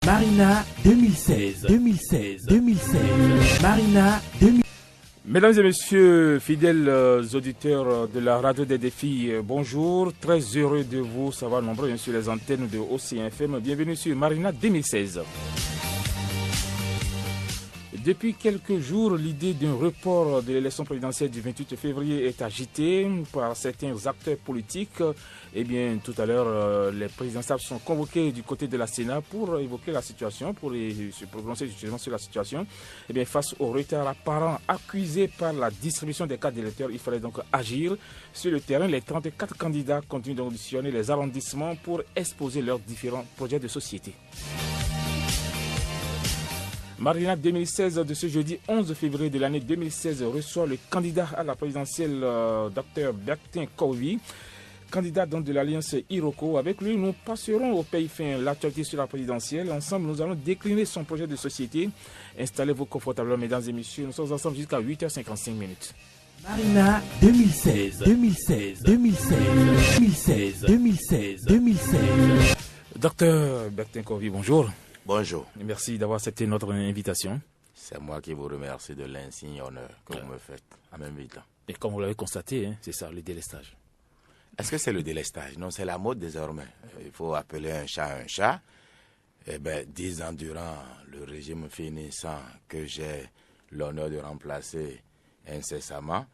Marina 2016, 2016, 2016. Marina 2016. Mesdames et messieurs, fidèles auditeurs de la radio des défis, bonjour. Très heureux de vous savoir nombreux sur les antennes de OCFM. Bienvenue sur Marina 2016. Depuis quelques jours, l'idée d'un report de l'élection présidentielle du 28 février est agitée par certains acteurs politiques. Eh bien, tout à l'heure, les présidentiables sont convoqués du côté de la Sénat pour évoquer la situation, pour se prononcer justement sur la situation. Eh bien, face au retard apparent accusé par la distribution des cartes d'électeurs, il fallait donc agir. Sur le terrain, les 34 candidats continuent d'auditionner les arrondissements pour exposer leurs différents projets de société. Marina 2016 de ce jeudi 11 février de l'année 2016 reçoit le candidat à la présidentielle Dr Bertin Kovi, candidat donc de l'Alliance Iroko. Avec lui, nous passerons au pays fin l'actualité sur la présidentielle. Ensemble, nous allons décliner son projet de société. Installez-vous confortablement, mesdames et messieurs. Nous sommes ensemble jusqu'à 8h55 minutes. Marina 2016, 2016, 2016, 2016, 2016, 2016. Docteur Bertin Kovi, bonjour. Bonjour. Merci d'avoir accepté notre invitation. C'est moi qui vous remercie de l'insigne honneur que vous me faites en m'invitant. Et comme vous l'avez constaté, c'est ça, le délestage. Est-ce que c'est le délestage? Non, c'est la mode désormais. Il faut appeler un chat. Eh bien, 10 ans durant le régime finissant que j'ai l'honneur de remplacer incessamment,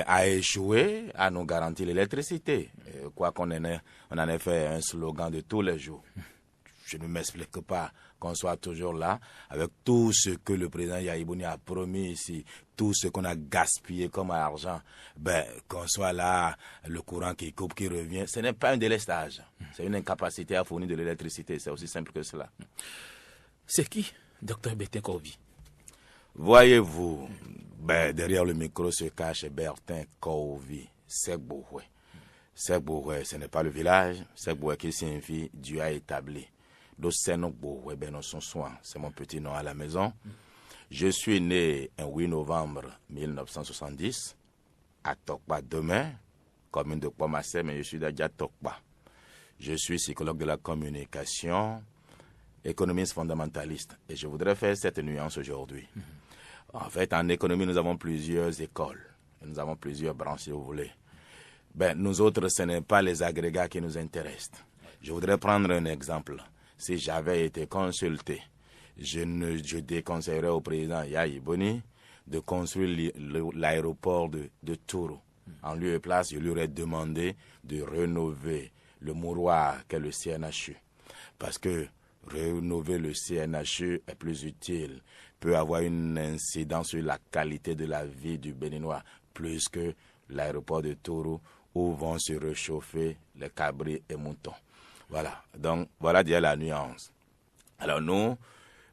a échoué à nous garantir l'électricité. Quoi qu'on en ait fait un slogan de tous les jours. Je ne m'explique pas qu'on soit toujours là avec tout ce que le président Yahya Boni a promis ici, tout ce qu'on a gaspillé comme argent, qu'on soit là, le courant qui coupe, qui revient. Ce n'est pas un délestage, c'est une incapacité à fournir de l'électricité, c'est aussi simple que cela. C'est qui, Dr Bertin Kovi? Voyez-vous, derrière le micro se cache Bertin Kovi, Segbouhoué. Segbouhoué, ce n'est pas le village, Segbouhoué qui signifie Dieu a établi. C'est mon petit nom à la maison. Je suis né un 8 novembre 1970 à Tokpa demain, commune de Kouamassé, mais je suis d'Adja Tokpa. Je suis psychologue de la communication, économiste fondamentaliste. Et je voudrais faire cette nuance aujourd'hui. En fait, en économie, nous avons plusieurs écoles. Nous avons plusieurs branches, si vous voulez. Nous autres, ce n'est pas les agrégats qui nous intéressent. Je voudrais prendre un exemple. Si j'avais été consulté, je déconseillerais au président Yahya Boni de construire l'aéroport de Touro. En lieu et place, je lui aurais demandé de rénover le mouroir qu'est le CNHU. Parce que rénover le CNHU est plus utile, peut avoir une incidence sur la qualité de la vie du Béninois, plus que l'aéroport de Touro où vont se réchauffer les cabris et moutons. Voilà, donc voilà déjà la nuance. Alors nous,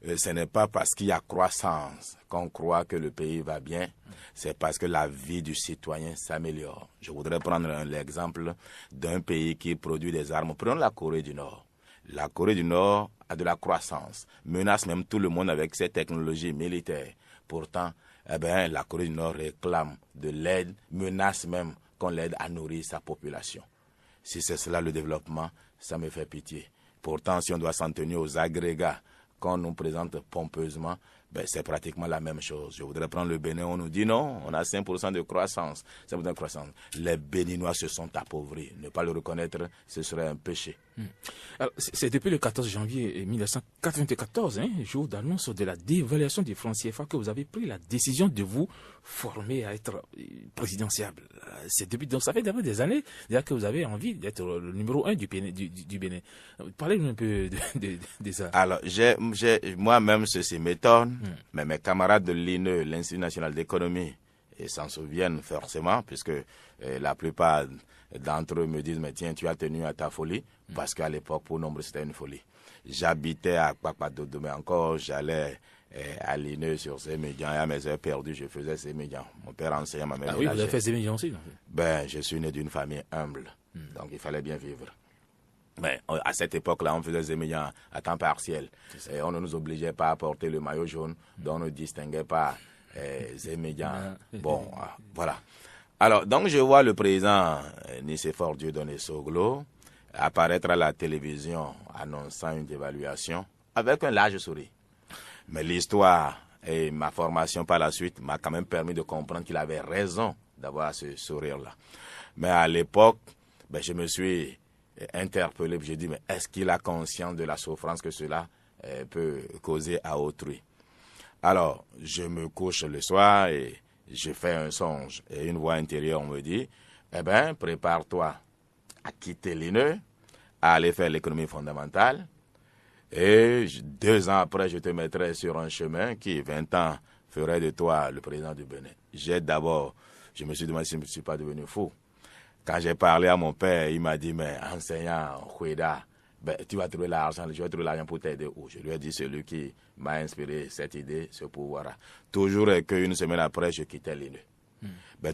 ce n'est pas parce qu'il y a croissance qu'on croit que le pays va bien, c'est parce que la vie du citoyen s'améliore. Je voudrais prendre l'exemple d'un pays qui produit des armes. Prenons la Corée du Nord. La Corée du Nord a de la croissance, menace même tout le monde avec ses technologies militaires. Pourtant, la Corée du Nord réclame de l'aide, menace même qu'on l'aide à nourrir sa population. Si c'est cela le développement, ça me fait pitié. Pourtant, si on doit s'en tenir aux agrégats qu'on nous présente pompeusement, c'est pratiquement la même chose. Je voudrais prendre le Bénin, on nous dit non, on a 5% de croissance. 5% de croissance. Les Béninois se sont appauvris. Ne pas le reconnaître, ce serait un péché. Alors, c'est depuis le 14 janvier 1994, jour d'annonce de la dévaluation du franc CFA, que vous avez pris la décision de vous former à être présidentiable. C'est depuis, donc ça fait des années déjà que vous avez envie d'être le numéro 1 du Bénin. Parlez-nous un peu de ça. Alors, moi-même, ceci m'étonne, mais mes camarades de l'INE, l'Institut national d'économie, s'en souviennent forcément, puisque la plupart d'entre eux me disent, mais tiens, tu as tenu à ta folie, parce qu'à l'époque, pour nombre, c'était une folie. J'habitais à Kpakpadodo, mais encore, j'allais à l'INE sur Sémédian, et à mes heures perdues, je faisais Sémédian. Mon père enseignait, ma mère. Ah oui, vous avez fait Sémédian aussi, non? Je suis né d'une famille humble, donc il fallait bien vivre. Mais à cette époque-là, on faisait Sémédian à temps partiel. Et on ne nous obligeait pas à porter le maillot jaune, dont on ne distinguait pas Sémédian. Bon, voilà. Alors, donc je vois le président Nicéphore Dieudonné Soglo apparaître à la télévision annonçant une dévaluation avec un large sourire. Mais l'histoire et ma formation par la suite m'a quand même permis de comprendre qu'il avait raison d'avoir ce sourire-là. Mais à l'époque, je me suis interpellé, j'ai dit, mais est-ce qu'il a conscience de la souffrance que cela peut causer à autrui? Alors, je me couche le soir et je fais un songe. Et une voix intérieure me dit, prépare-toi à quitter l'INE, à aller faire l'économie fondamentale. Et 2 ans après, je te mettrai sur un chemin qui, 20 ans, ferait de toi le président du Bénin. Je me suis demandé si je ne suis pas devenu fou. Quand j'ai parlé à mon père, il m'a dit, mais enseignant, Oueda, tu vas trouver l'argent, je vais trouver l'argent pour t'aider où? Je lui ai dit, celui qui m'a inspiré cette idée, ce pouvoir-là. Toujours qu'une semaine après, je quittais l'INE.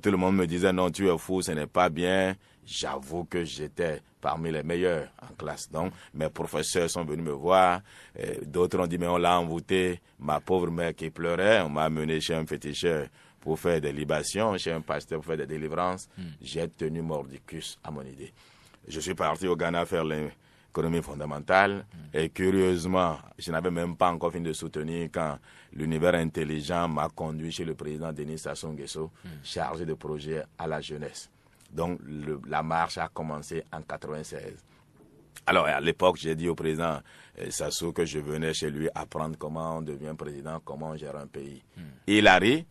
Tout le monde me disait, non, tu es fou, ce n'est pas bien. J'avoue que j'étais parmi les meilleurs en classe. Donc, mes professeurs sont venus me voir. D'autres ont dit, mais on l'a envoûté. Ma pauvre mère qui pleurait, on m'a amené chez un féticheur pour faire des libations, chez un pasteur pour faire des délivrances. J'ai tenu mordicus à mon idée. Je suis parti au Ghana faire l'économie fondamentale. Et curieusement, je n'avais même pas encore fini de soutenir quand l'univers intelligent m'a conduit chez le président Denis Sassou Nguesso, chargé de projets à la jeunesse. Donc, la marche a commencé en 1996. Alors, à l'époque, j'ai dit au président Sassou que je venais chez lui apprendre comment on devient président, comment on gère un pays. Il a ri,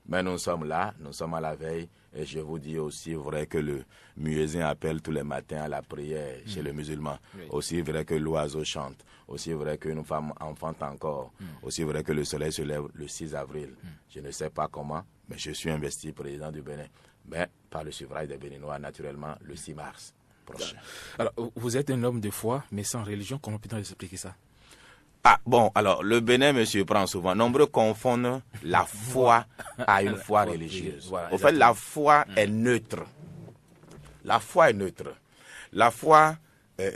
mais nous sommes là, nous sommes à la veille. Et je vous dis aussi vrai que le muezzin appelle tous les matins à la prière chez les musulmans. Oui. Aussi vrai que l'oiseau chante. Aussi vrai qu'une femme enfante encore. Aussi vrai que le soleil se lève le 6 avril. Je ne sais pas comment, mais je suis investi président du Bénin. Mais par le suffrage des Béninois, naturellement, le 6 mars prochain. Alors, vous êtes un homme de foi, mais sans religion. Comment peut-on expliquer ça? Alors, le Bénin me surprend souvent. Nombreux confondent la foi à une foi religieuse. Voilà, au fait, la foi est neutre. La foi est neutre. La foi,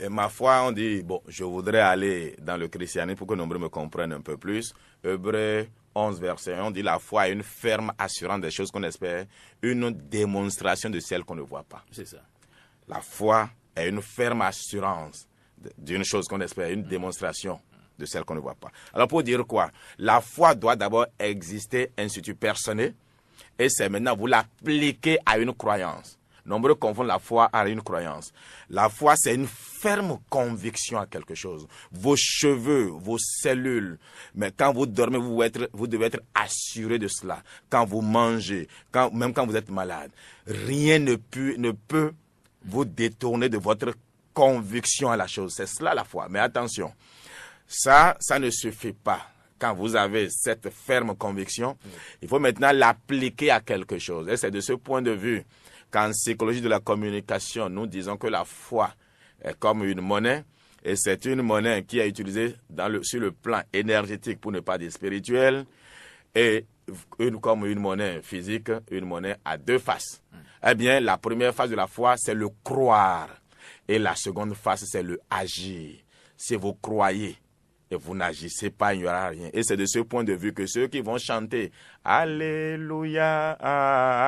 ma foi, on dit, je voudrais aller dans le christianisme pour que nombreux me comprennent un peu plus. Hébreux 11, verset 1, on dit la foi est une ferme assurance des choses qu'on espère, une démonstration de celles qu'on ne voit pas. C'est ça. La foi est une ferme assurance d'une chose qu'on espère, une démonstration de celle qu'on ne voit pas. Alors pour dire quoi? La foi doit d'abord exister institut personnel et c'est maintenant vous l'appliquez à une croyance. Nombreux confondent la foi à une croyance. La foi, c'est une ferme conviction à quelque chose. Vos cheveux, vos cellules, mais quand vous dormez, vous devez être assuré de cela. Quand vous mangez, même quand vous êtes malade, rien ne peut vous détourner de votre conviction à la chose. C'est cela la foi. Mais attention, ça ne suffit pas. Quand vous avez cette ferme conviction, il faut maintenant l'appliquer à quelque chose. Et c'est de ce point de vue qu'en psychologie de la communication, nous disons que la foi est comme une monnaie. Et c'est une monnaie qui est utilisée sur le plan énergétique, pour ne pas dire spirituel. Et comme une monnaie physique, une monnaie à 2 faces. Eh bien, la première phase de la foi, c'est le croire. Et la seconde phase, c'est le agir. Si vous croyez et vous n'agissez pas, il n'y aura rien. Et c'est de ce point de vue que ceux qui vont chanter « Alléluia,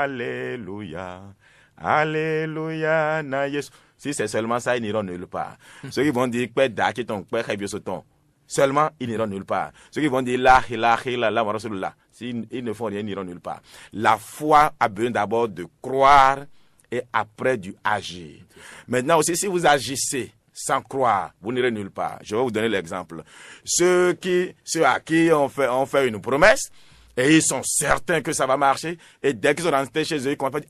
Alléluia, Alléluia, na Yesu », si c'est seulement ça, ils n'iront nulle part. Ceux qui vont dire « seulement, ils n'iront nulle part. Ceux qui vont dire « la ilaha illallah wa rasulullah », s'ils ne font rien, ils n'iront nulle part. La foi a besoin d'abord de croire et après du agir. Maintenant aussi, si vous agissez sans croire, vous n'irez nulle part. Je vais vous donner l'exemple. Ceux à qui on fait une promesse, et ils sont certains que ça va marcher, et dès qu'ils sont rentrés chez eux, ils commencent à dire,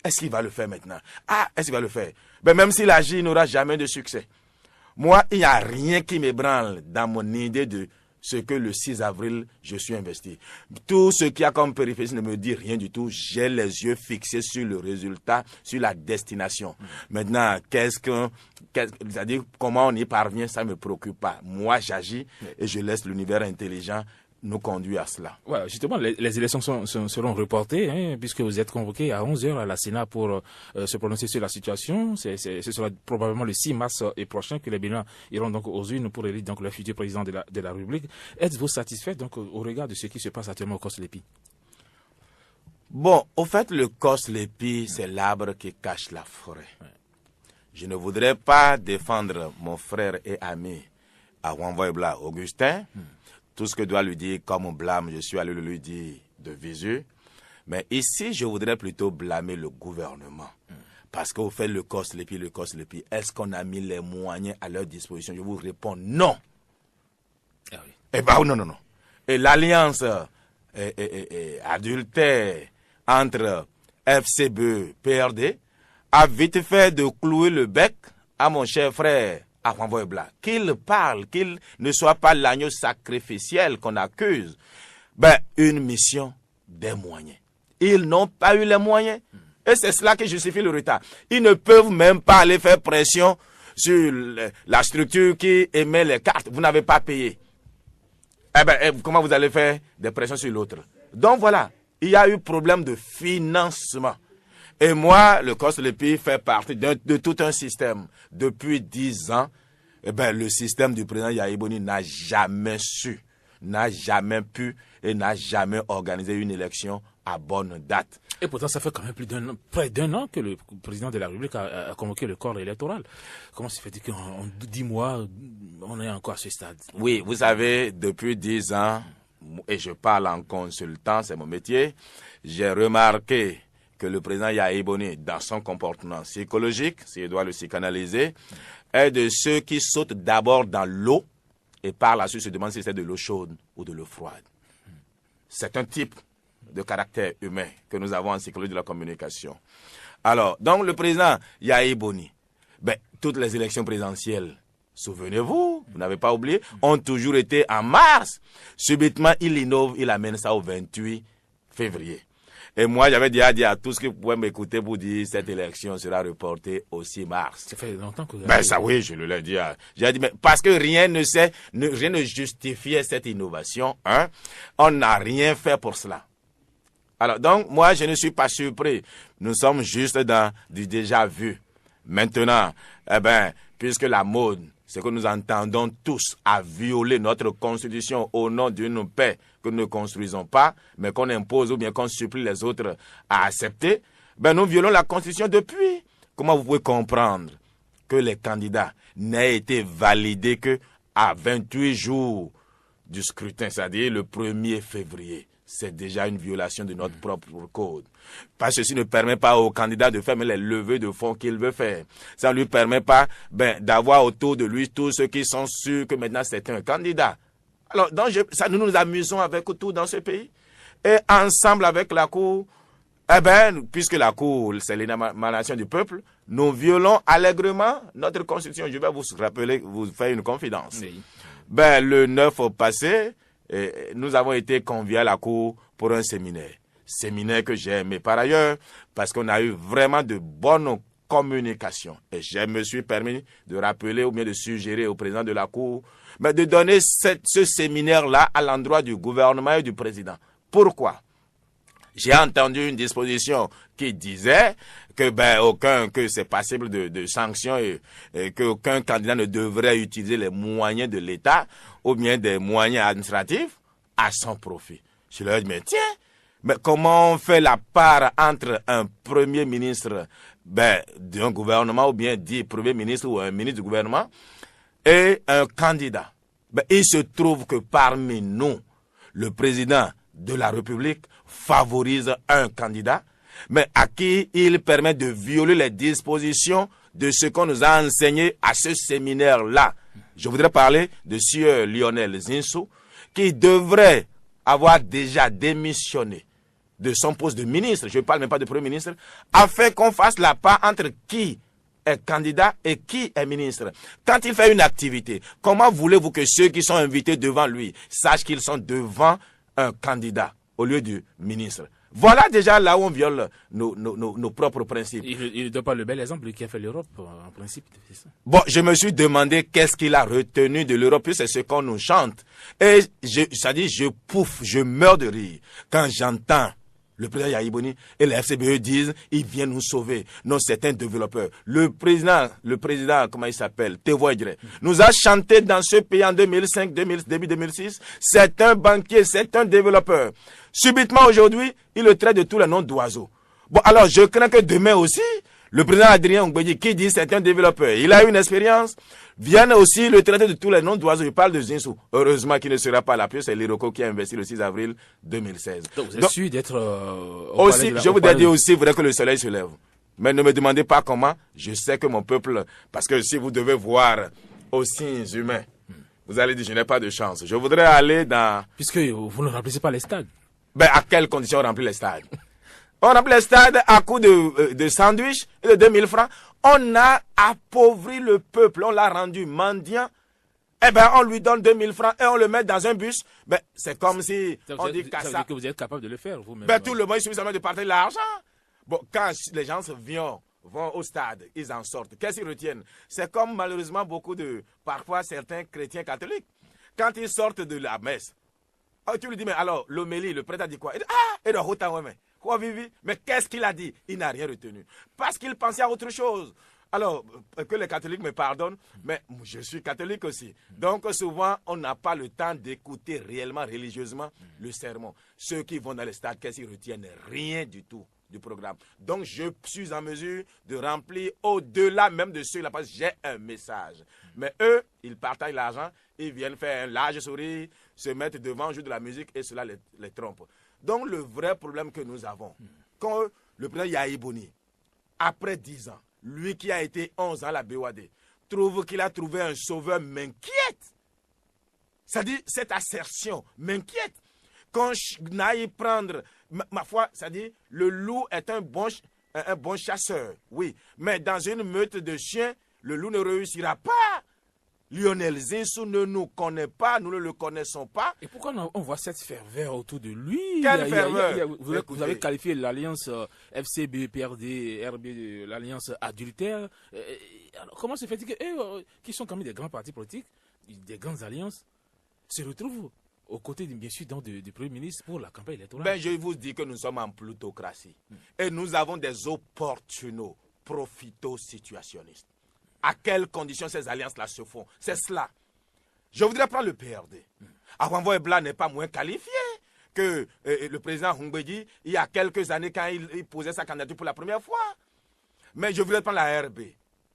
est-ce qu'il va le faire maintenant? Est-ce qu'il va le faire? Même s'il agit, il n'aura jamais de succès. Moi, il n'y a rien qui m'ébranle dans mon idée de ce que le 6 avril, je suis investi. Tout ce qui a comme périphérie ne me dit rien du tout. J'ai les yeux fixés sur le résultat, sur la destination. Maintenant, c'est-à-dire comment on y parvient, ça ne me préoccupe pas. Moi, j'agis et je laisse l'univers intelligent nous conduire à cela. Voilà, justement, les élections seront reportées, puisque vous êtes convoqué à 11h à la Sénat pour se prononcer sur la situation. Ce sera probablement le 6 mars prochain que les Béninois iront donc aux urnes pour élire donc le futur président de la République. Êtes-vous satisfait donc au regard de ce qui se passe actuellement au Cos-Lépi? Bon, au fait, le Cos-Lépi, c'est l'arbre qui cache la forêt. Ouais. Je ne voudrais pas défendre mon frère et ami à renvoyer Blas Augustin. Tout ce que doit lui dire comme blâme, je suis allé le lui dire de visu. Mais ici, je voudrais plutôt blâmer le gouvernement. Parce qu'on fait le COS-LEPI. Est-ce qu'on a mis les moyens à leur disposition? Je vous réponds non. Ah oui. Eh ben non. Et l'alliance adultère entre FCBE, PRD, a vite fait de clouer le bec à mon cher frère Armand Blas. Qu'il parle, qu'il ne soit pas l'agneau sacrificiel qu'on accuse. Ben, une mission, des moyens. Ils n'ont pas eu les moyens. Et c'est cela qui justifie le retard. Ils ne peuvent même pas aller faire pression sur la structure qui émet les cartes. Vous n'avez pas payé. Eh ben, comment vous allez faire des pressions sur l'autre? Donc voilà, il y a eu problème de financement. Et moi, le COS-LEPI fait partie de tout un système. Depuis 10 ans, eh ben, le système du président Yahya Boni n'a jamais su, n'a jamais pu et n'a jamais organisé une élection à bonne date. Et pourtant, ça fait quand même près d'un an que le président de la République a convoqué le corps électoral. Comment se fait-il qu'en 10 mois, on est encore à ce stade? Oui, vous savez, depuis 10 ans, et je parle en consultant, c'est mon métier, j'ai remarqué que le président Yahya Boni, dans son comportement psychologique, s'il doit le psychanalyser, est de ceux qui sautent d'abord dans l'eau et par la suite se demandent si c'est de l'eau chaude ou de l'eau froide. C'est un type de caractère humain que nous avons en psychologie de la communication. Alors, donc le président Yahya Boni, ben, toutes les élections présidentielles, souvenez-vous, vous n'avez pas oublié, ont toujours été en mars. Subitement, il innove, il amène ça au 28 février. Et moi, j'avais déjà dit à tous qui pouvaient m'écouter pour dire que cette élection sera reportée au 6 mars. Ça fait longtemps que vous avez... Ben ça oui, je l'ai dit. J'ai dit, mais parce que rien ne justifiait cette innovation, hein, on n'a rien fait pour cela. Alors donc, moi, je ne suis pas surpris. Nous sommes juste dans du déjà vu. Maintenant, eh ben, puisque la mode, c'est que nous entendons tous à violer notre constitution au nom d'une paix que nous ne construisons pas, mais qu'on impose ou bien qu'on supplie les autres à accepter, ben nous violons la constitution depuis. Comment vous pouvez comprendre que les candidats n'aient été validés que à 28 jours du scrutin, c'est-à-dire le 1er février? C'est déjà une violation de notre propre code. Parce que ceci ne permet pas au candidat de faire les levées de fonds qu'il veut faire. Ça ne lui permet pas d'avoir autour de lui tous ceux qui sont sûrs que maintenant c'est un candidat. Alors, donc nous nous amusons avec tout dans ce pays. Et ensemble avec la Cour, eh ben, puisque la Cour, c'est l'émanation du peuple, nous violons allègrement notre constitution. Je vais vous rappeler, vous faire une confidence. Oui. Ben, le 9 au passé, nous avons été conviés à la Cour pour un séminaire. Séminaire que j'ai aimé par ailleurs parce qu'on a eu vraiment de bonnes communications. Et je me suis permis de rappeler ou bien de suggérer au président de la Cour de donner ce séminaire-là à l'endroit du gouvernement et du président. Pourquoi? J'ai entendu une disposition qui disait que c'est passible de sanctions et qu'aucun candidat ne devrait utiliser les moyens de l'État ou bien des moyens administratifs à son profit. Je leur ai dit, mais tiens, mais comment on fait la part entre un premier ministre d'un gouvernement ou bien dit premier ministre ou un ministre du gouvernement et un candidat? Il se trouve que parmi nous, le président de la République favorise un candidat, mais à qui il permet de violer les dispositions de ce qu'on nous a enseigné à ce séminaire-là. Je voudrais parler de Sieur Lionel Zinsou, qui devrait avoir déjà démissionné de son poste de ministre, je ne parle même pas de premier ministre, afin qu'on fasse la part entre qui est candidat et qui est ministre. Quand il fait une activité, comment voulez-vous que ceux qui sont invités devant lui sachent qu'ils sont devant un candidat au lieu du ministre? Voilà déjà là où on viole nos propres principes. Il ne donne pas le bel exemple qui a fait l'Europe, en principe. C'est ça. Bon, je me suis demandé qu'est-ce qu'il a retenu de l'Europe, c'est ce qu'on nous chante. Et je meurs de rire quand j'entends le président Yahya Boni et les FCBE disent, ils viennent nous sauver. Non, c'est un développeur. Le président, comment il s'appelle, Tevoidre, nous a chanté dans ce pays en 2005, début 2006. C'est un banquier, c'est un développeur. Subitement aujourd'hui, il le traite de tous les noms d'oiseaux. Bon, alors je crains que demain aussi, Le président Adrien Ngbenji, qui dit c'est un développeur, il a une expérience. Viennent aussi le traité de tous les noms d'oiseaux. Je parle de Zinsou. Heureusement qu'il ne sera pas là, c'est l'Iroko qui a investi le 6 avril 2016. Donc vous êtes sûr d'être aussi, je voudrais dire aussi, il faudrait que le soleil se lève. Mais ne me demandez pas comment. Je sais que mon peuple, parce que si vous devez voir aux signes humains, vous allez dire, je n'ai pas de chance. Je voudrais aller dans... Puisque vous ne remplissez pas les stades. Ben, à quelles conditions on remplit les stades? On remplit les stades à coup de sandwich et de 2000 francs. On a appauvri le peuple, on l'a rendu mendiant. Eh ben, on lui donne 2000 francs et on le met dans un bus. Ben, c'est comme si on dit ça veut dire que vous êtes capable de le faire, vous-même. Ben, tout le monde, il suffit seulement de partager l'argent. Bon, quand les gens vont au stade, ils en sortent. Qu'est-ce qu'ils retiennent? C'est comme malheureusement parfois certains chrétiens catholiques. Quand ils sortent de la messe, tu lui dis, mais alors, l'homélie, le prêtre a dit quoi? Il dit, et de mais qu'est-ce qu'il a dit? Il n'a rien retenu. Parce qu'il pensait à autre chose. Alors, que les catholiques me pardonnent, mais je suis catholique aussi. Donc, souvent, on n'a pas le temps d'écouter réellement, religieusement, le sermon. Ceux qui vont dans le stade, qu'est-ce qu'ils retiennent? Rien du tout du programme. Donc, je suis en mesure de remplir au-delà même de ceux-là, parce que j'ai un message. Mais eux, ils partagent l'argent, ils viennent faire un large sourire, se mettre devant, jouer de la musique, et cela les trompe. Donc, le vrai problème que nous avons, quand le président Yahi Boni, après 10 ans, lui qui a été 11 ans à la BOAD, trouve qu'il a trouvé un sauveur, m'inquiète. C'est-à-dire, cette assertion m'inquiète. Quand je n'aille prendre, ma foi, c'est-à-dire, le loup est un bon chasseur, oui. Mais dans une meute de chiens, le loup ne réussira pas. Lionel Zinsou ne nous connaît pas, nous ne le connaissons pas. Et pourquoi on voit cette ferveur autour de lui? Quelle ferveur? Vous avez qualifié l'alliance FCB, PRD, RB, l'alliance adultère. Alors, comment se fait-il qu'eux, qui sont quand même des grands partis politiques, des grandes alliances, se retrouvent aux côtés, bien sûr, du Premier ministre pour la campagne électorale? Ben, je vous dis que nous sommes en plutocratie. Et nous avons des opportunos, profito-situationnistes. À quelles conditions ces alliances-là se font? C'est cela. Je voudrais prendre le PRD. Awanvo Blanc n'est pas moins qualifié que le président Ngbenji il y a quelques années quand il posait sa candidature pour la première fois. Mais je voudrais prendre la RB.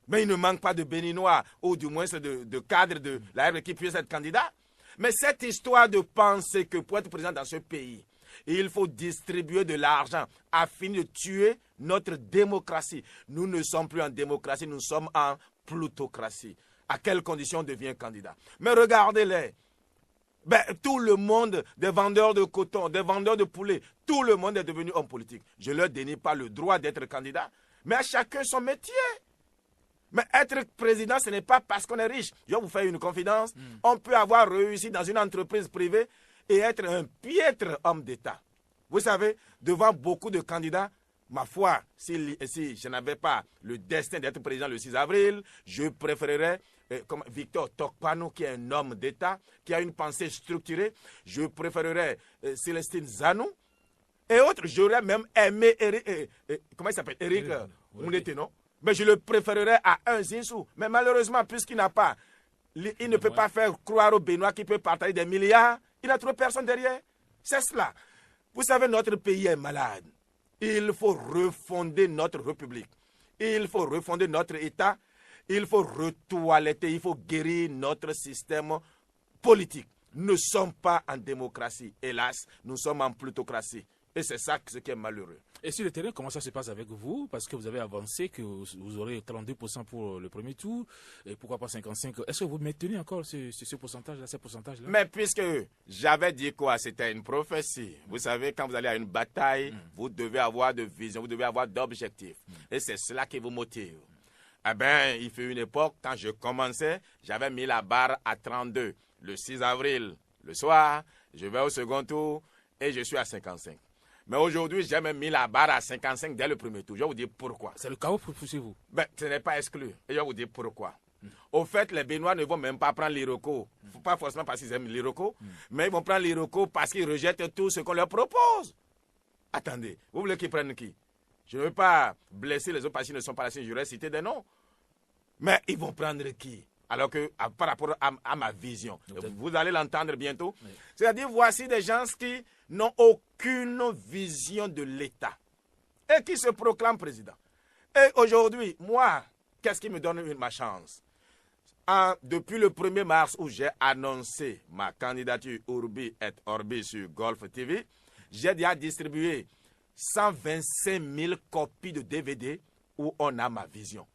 Mais il ne manque pas de Béninois ou du moins de cadres de la RB qui puissent être candidats. Mais cette histoire de penser que pour être président dans ce pays, il faut distribuer de l'argent afin de tuer notre démocratie. Nous ne sommes plus en démocratie, nous sommes en plutocratie. À quelles conditions on devient candidat? Mais regardez-les. Ben, tout le monde, des vendeurs de coton, des vendeurs de poulet, tout le monde est devenu homme politique. Je ne leur dénie pas le droit d'être candidat, mais à chacun son métier. Mais être président, ce n'est pas parce qu'on est riche. Je vais vous faire une confidence. On peut avoir réussi dans une entreprise privée et être un piètre homme d'État. Vous savez, devant beaucoup de candidats, ma foi, si je n'avais pas le destin d'être président le 6 avril, je préférerais comme Victor Tokpano, qui est un homme d'État, qui a une pensée structurée. Je préférerais Célestine Zanou et autres. J'aurais même aimé comment il s'appelle? Eric Mounete, non? Mais je le préférerais à un Zinsou. Mais malheureusement, puisqu'il n'a pas, il ne peut pas faire croire au Béninois qu'il peut partager des milliards. Il n'a trouvé personne derrière. C'est cela. Vous savez, notre pays est malade. Il faut refonder notre République. Il faut refonder notre État. Il faut retoiletter, il faut guérir notre système politique. Nous ne sommes pas en démocratie, hélas, nous sommes en plutocratie. Et c'est ça ce qui est malheureux. Et sur le terrain, comment ça se passe avec vous? Parce que vous avez avancé que vous aurez 32% pour le premier tour, et pourquoi pas 55%. Est-ce que vous maintenez encore ce pourcentage-là, ces pourcentages-là? Mais puisque j'avais dit quoi, c'était une prophétie. Vous savez, quand vous allez à une bataille, vous devez avoir de vision, vous devez avoir d'objectifs. Et c'est cela qui vous motive. Eh bien, il fait une époque, quand je commençais, j'avais mis la barre à 32. Le 6 avril, le soir, je vais au second tour et je suis à 55. Mais aujourd'hui, j'ai même mis la barre à 55 dès le premier tour. Je vais vous dire pourquoi. C'est le chaos pour pousser vous? Ben, ce n'est pas exclu. Et je vais vous dire pourquoi. Au fait, les Béninois ne vont même pas prendre l'Iroko. Pas forcément parce qu'ils aiment l'Iroko, mais ils vont prendre l'Iroko parce qu'ils rejettent tout ce qu'on leur propose. Attendez, vous voulez qu'ils prennent qui? Je ne veux pas blesser les autres parce qu'ils ne sont pas là, si je vais citer des noms. Mais ils vont prendre qui? Alors que par rapport à ma vision, vous allez l'entendre bientôt. Oui. C'est-à-dire, voici des gens qui n'ont aucune vision de l'État et qui se proclament président. Et aujourd'hui, moi, qu'est-ce qui me donne ma chance? Depuis le 1er mars où j'ai annoncé ma candidature Urbi et Orbi sur Golf TV, j'ai déjà distribué 125 000 copies de DVD où on a ma vision.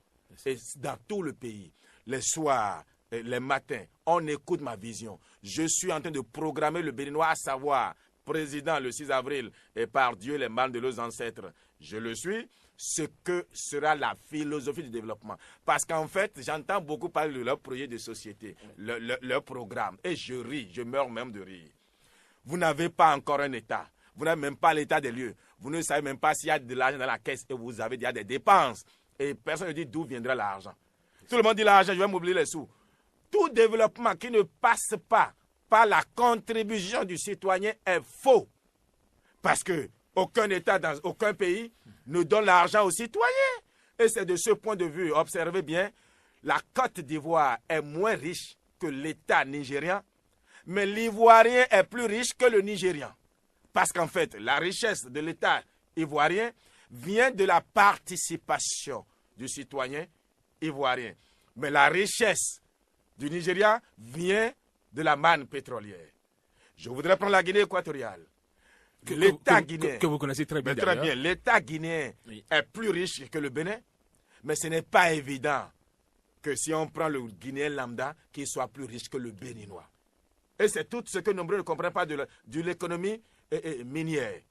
Et dans tout le pays, les soirs, les matins, on écoute ma vision. Je suis en train de programmer le Béninois, à savoir président le 6 avril, et par Dieu, les mâles de leurs ancêtres, je le suis, ce que sera la philosophie du développement. Parce qu'en fait, j'entends beaucoup parler de leur projet de société, leur programme, et je ris, je meurs même de rire. Vous n'avez pas encore un État, vous n'avez même pas l'état des lieux, vous ne savez même pas s'il y a de l'argent dans la caisse et vous avez déjà des dépenses. Et personne ne dit d'où viendra l'argent. Tout le monde dit l'argent, je vais m'oublier les sous. Tout développement qui ne passe pas par la contribution du citoyen est faux. Parce que aucun État dans aucun pays ne donne l'argent aux citoyens. Et c'est de ce point de vue, observez bien, la Côte d'Ivoire est moins riche que l'État nigérian, mais l'Ivoirien est plus riche que le Nigérian. Parce qu'en fait, la richesse de l'État ivoirien vient de la participation du citoyen ivoirien. Mais la richesse du Nigeria vient de la manne pétrolière. Je voudrais prendre la Guinée équatoriale. L'État guinéen, que vous connaissez très bien. Très bien. L'État guinéen est plus riche que le Bénin, mais ce n'est pas évident que si on prend le Guinéen lambda, qu'il soit plus riche que le Béninois. Et c'est tout ce que nombreux ne comprennent pas de l'économie minière.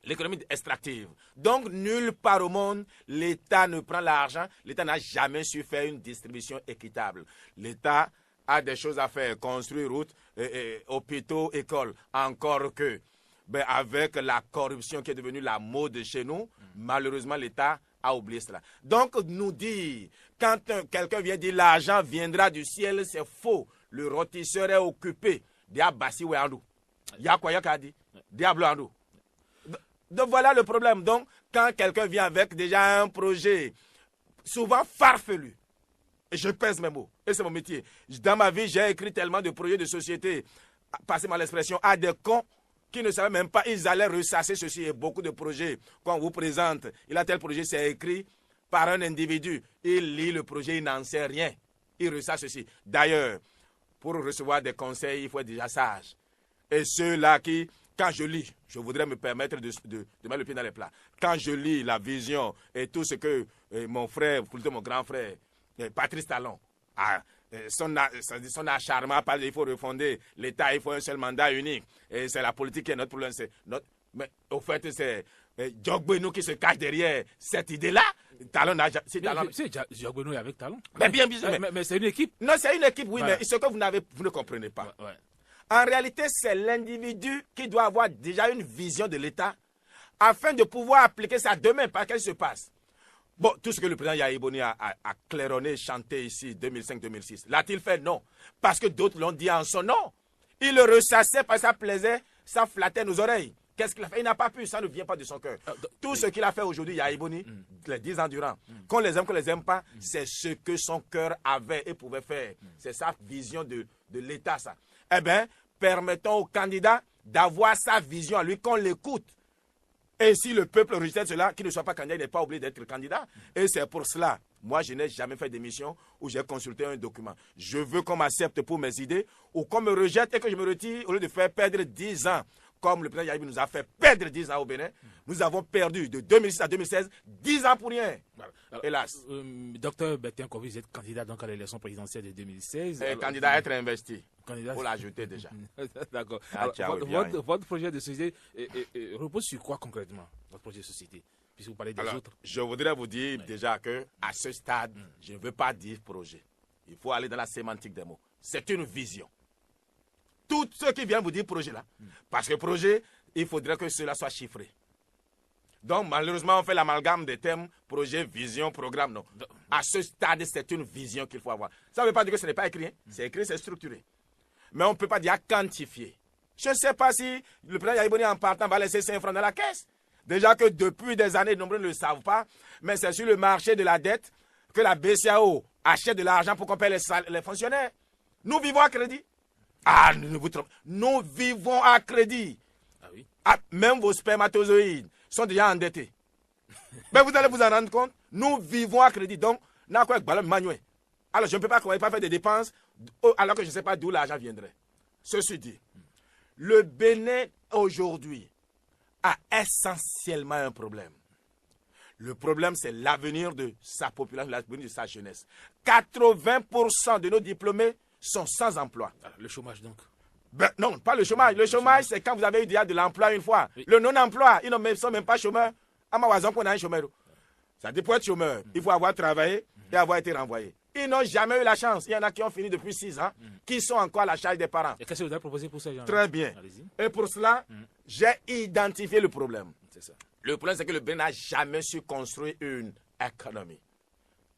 L'économie extractive. Donc, nulle part au monde, l'État ne prend l'argent. L'État n'a jamais su faire une distribution équitable. L'État a des choses à faire, construire routes, hôpitaux, écoles. Encore que, avec la corruption qui est devenue la mode chez nous, malheureusement, l'État a oublié cela. Donc, nous dire, quand quelqu'un vient dire l'argent viendra du ciel, c'est faux. Le rôtisseur est occupé. Diabassi ou Andou. Yakwa Yakadi. Diablo Andou. Donc voilà le problème. Donc, quand quelqu'un vient avec déjà un projet souvent farfelu, et je pèse mes mots, et c'est mon métier. Dans ma vie, j'ai écrit tellement de projets de société, passez-moi l'expression, à des cons qui ne savaient même pas, ils allaient ressasser ceci. Et beaucoup de projets qu'on vous présente, il a tel projet, c'est écrit par un individu. Il lit le projet, il n'en sait rien. Il ressasse ceci. D'ailleurs, pour recevoir des conseils, il faut être déjà sage. Et ceux-là qui... Quand je lis, je voudrais me permettre de mettre le pied dans les plats. Quand je lis la vision et tout ce que mon frère, plutôt mon grand frère, Patrice Talon, son acharnement, il faut refonder l'État, il faut un seul mandat unique. Et c'est la politique qui est notre problème. Mais au fait, c'est Djogbenou qui se cache derrière cette idée-là. Talon c'est Djogbenou avec Talon. Mais bien, mais c'est une équipe. Non, c'est une équipe, oui, voilà. Mais ce que vous ne comprenez pas. Ouais. En réalité, c'est l'individu qui doit avoir déjà une vision de l'État afin de pouvoir appliquer ça demain. Parce qu'est-ce qui se passe? Bon, tout ce que le président Yahya Boni a claironné, chanté ici, 2005-2006, l'a-t-il fait? Non. Parce que d'autres l'ont dit en son nom. Il le ressassait parce que ça plaisait, ça flattait nos oreilles. Qu'est-ce qu'il a fait? Il n'a pas pu, ça ne vient pas de son cœur. Tout ce qu'il a fait aujourd'hui, Yahya Boni, les 10 ans durant, qu'on les aime, qu'on les aime pas, c'est ce que son cœur avait et pouvait faire. C'est sa vision de l'État, ça. Eh bien, permettons au candidat d'avoir sa vision à lui, qu'on l'écoute. Et si le peuple rejette cela, qu'il ne soit pas candidat, il n'est pas obligé d'être candidat. Et c'est pour cela, moi, je n'ai jamais fait d'émission où j'ai consulté un document. Je veux qu'on m'accepte pour mes idées ou qu'on me rejette et que je me retire au lieu de faire perdre 10 ans. Comme le président Yahya nous a fait perdre 10 ans au Bénin, nous avons perdu de 2006 à 2016 10 ans pour rien. Alors, hélas. Docteur Bertin Kovi, vous êtes candidat donc à l'élection présidentielle de 2016. Candidat à être investi. Candidat... Pour l'ajouter déjà. D'accord. Votre projet de société repose sur quoi concrètement, votre projet de société, puisque vous parlez des autres? Je voudrais vous dire déjà que à ce stade, je ne veux pas dire projet. Il faut aller dans la sémantique des mots. C'est une vision. Tous ceux qui viennent vous dire projet là, parce que projet, il faudrait que cela soit chiffré. Donc malheureusement, on fait l'amalgame des thèmes, projet, vision, programme, non. À ce stade, c'est une vision qu'il faut avoir. Ça ne veut pas dire que ce n'est pas écrit, hein? C'est écrit, c'est structuré. Mais on ne peut pas dire quantifier. Je ne sais pas si le président Yahya Boni en partant va laisser 5 francs dans la caisse. Déjà que depuis des années, nombreux ne le savent pas, mais c'est sur le marché de la dette que la BCAO achète de l'argent pour qu'on paye les fonctionnaires. Nous vivons à crédit. Ah, ne vous trompez. Nous vivons à crédit. Ah oui. Même vos spermatozoïdes sont déjà endettés. Mais vous allez vous en rendre compte. Nous vivons à crédit. Donc, alors je ne peux pas faire des dépenses alors que je ne sais pas d'où l'argent viendrait. Ceci dit, le Bénin aujourd'hui a essentiellement un problème. Le problème, c'est l'avenir de sa population, l'avenir de sa jeunesse. 80% de nos diplômés sont sans emploi. Le chômage, donc? Non, pas le chômage. Le chômage, c'est quand vous avez eu déjà de l'emploi une fois. Oui. Le non-emploi, ils ne sont même pas chômeurs. À Mawazon, qu'on a un chômeur. Ça dit pour être chômeur, il faut avoir travaillé et avoir été renvoyé. Ils n'ont jamais eu la chance. Il y en a qui ont fini depuis 6 ans, qui sont encore à la charge des parents. Et qu'est-ce que vous avez proposé pour ces gens-là? Très bien. Et pour cela, j'ai identifié le problème. C'est ça. Le problème, c'est que le Bénin n'a jamais su construire une économie.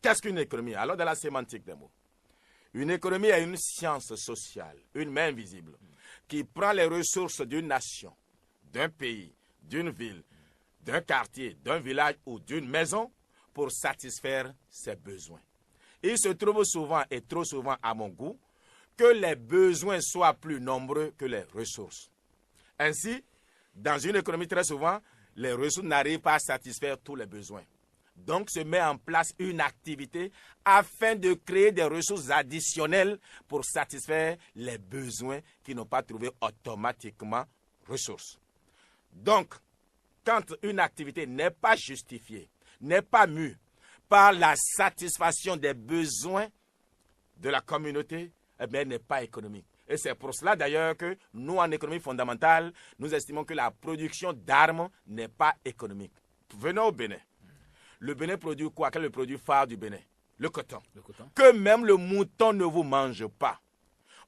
Qu'est-ce qu'une économie? Alors, dans la sémantique des mots, une économie est une science sociale, une main invisible, qui prend les ressources d'une nation, d'un pays, d'une ville, d'un quartier, d'un village ou d'une maison pour satisfaire ses besoins. Il se trouve souvent, et trop souvent à mon goût, que les besoins soient plus nombreux que les ressources. Ainsi, dans une économie, très souvent, les ressources n'arrivent pas à satisfaire tous les besoins. Donc, se met en place une activité afin de créer des ressources additionnelles pour satisfaire les besoins qui n'ont pas trouvé automatiquement ressources. Donc, quand une activité n'est pas justifiée, n'est pas mue par la satisfaction des besoins de la communauté, eh bien, elle n'est pas économique. Et c'est pour cela d'ailleurs que nous, en économie fondamentale, nous estimons que la production d'armes n'est pas économique. Venons au Bénin. Le Bénin produit quoi? Quel est le produit phare du Bénin? Le coton. Le coton. Que même le mouton ne vous mange pas.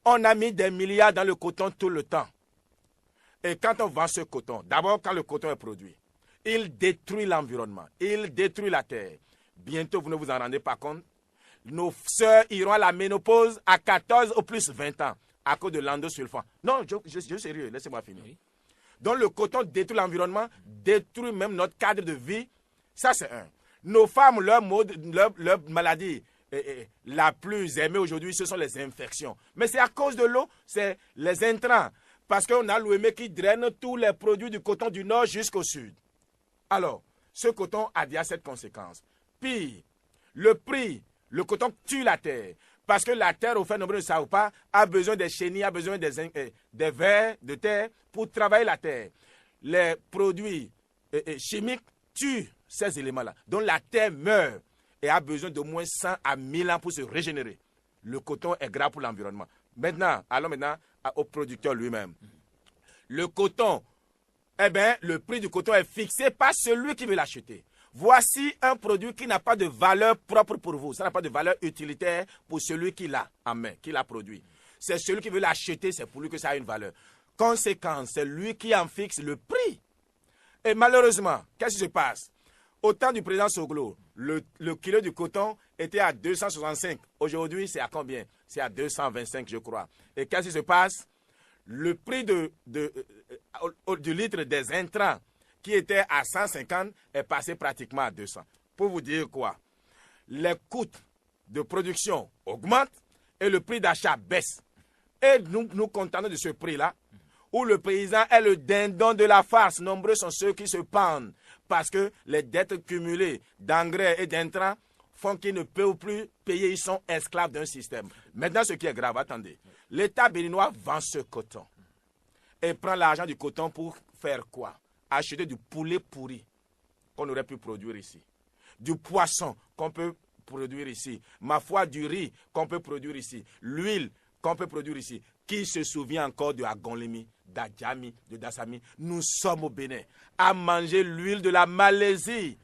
On a mis des milliards dans le coton tout le temps. Et quand on vend ce coton, d'abord quand le coton est produit, il détruit l'environnement, il détruit la terre. Bientôt, vous ne vous en rendez pas compte. Nos sœurs iront à la ménopause à 14 ou plus 20 ans à cause de l'endosulfan. Non, je suis sérieux, laissez-moi finir. Oui. Donc le coton détruit l'environnement, détruit même notre cadre de vie. Ça, c'est un. Nos femmes, leur maladie la plus aimée aujourd'hui, ce sont les infections. Mais c'est à cause de l'eau, c'est les intrants. Parce qu'on a l'OME qui draine tous les produits du coton du nord jusqu'au sud. Alors, ce coton a déjà cette conséquence. Pire, le prix, le coton tue la terre. Parce que la terre, au fait nombre ne savent pas, a besoin des chenilles, a besoin des vers de terre pour travailler la terre. Les produits chimiques tuent ces éléments-là. Donc la terre meurt et a besoin d'au moins 100 à 1000 ans pour se régénérer. Le coton est grave pour l'environnement. Maintenant, allons maintenant au producteur lui-même. Le coton, eh bien, le prix du coton est fixé par celui qui veut l'acheter. Voici un produit qui n'a pas de valeur propre pour vous. Ça n'a pas de valeur utilitaire pour celui qui l'a en main, qui l'a produit. C'est celui qui veut l'acheter, c'est pour lui que ça a une valeur. Conséquence, c'est lui qui en fixe le prix. Et malheureusement, qu'est-ce qui se passe? Au temps du président Soglo, le kilo du coton était à 265. Aujourd'hui, c'est à combien? C'est à 225, je crois. Et qu'est-ce qui se passe? Le prix du litre des intrants qui était à 150 est passé pratiquement à 200. Pour vous dire quoi? Les coûts de production augmentent et le prix d'achat baisse. Et nous contentons de ce prix-là, où le paysan est le dindon de la farce. Nombreux sont ceux qui se pendent parce que les dettes cumulées d'engrais et d'intrants font qu'ils ne peuvent plus payer. Ils sont esclaves d'un système. Maintenant, ce qui est grave, attendez. L'État béninois vend ce coton et prend l'argent du coton pour faire quoi? Acheter du poulet pourri qu'on aurait pu produire ici, du poisson qu'on peut produire ici, ma foi du riz qu'on peut produire ici, l'huile qu'on peut produire ici. Qui se souvient encore de Agonlemi, d'Adjami, de Dassami? Nous sommes au Bénin à manger l'huile de la Malaisie.